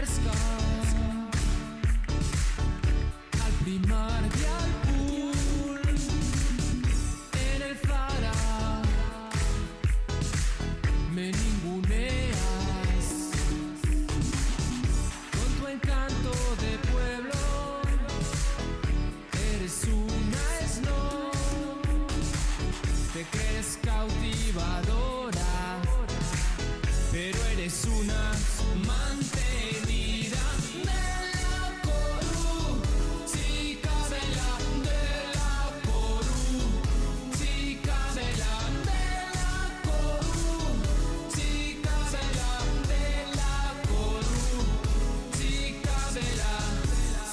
fresca al primordial pool en el Zara. Me ninguneas con tu encanto de pueblo. Eres una snob, te crees cautivadora, pero eres una mantenida de la Coru, chica de la Coru, chica de la Coru, chica de la Coru, chica de la,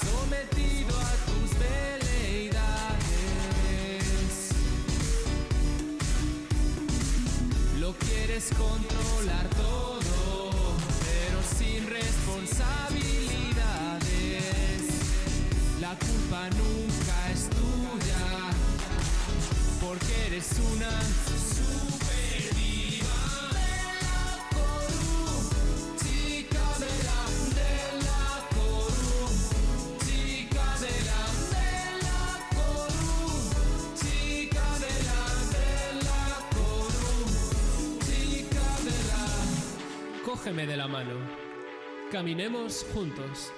sometido a tus veleidades. Lo quieres controlar todo, pero sin responsabilidades. La culpa nunca es tuya, porque eres una super diva de la Coru, chica de la Coru, chica de la Coru, chica de la Coru, chica de la. Cógeme de la mano, caminemos juntos,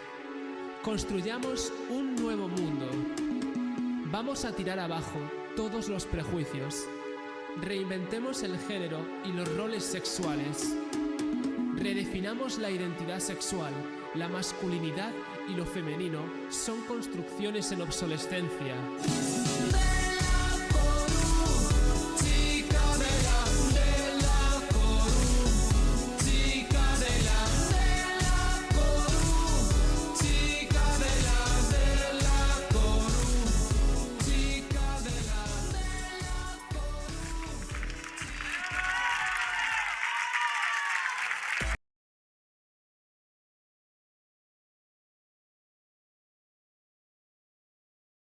construyamos un nuevo mundo. Vamos a tirar abajo todos los prejuicios, reinventemos el género y los roles sexuales, redefinamos la identidad sexual. La masculinidad y lo femenino son construcciones en obsolescencia.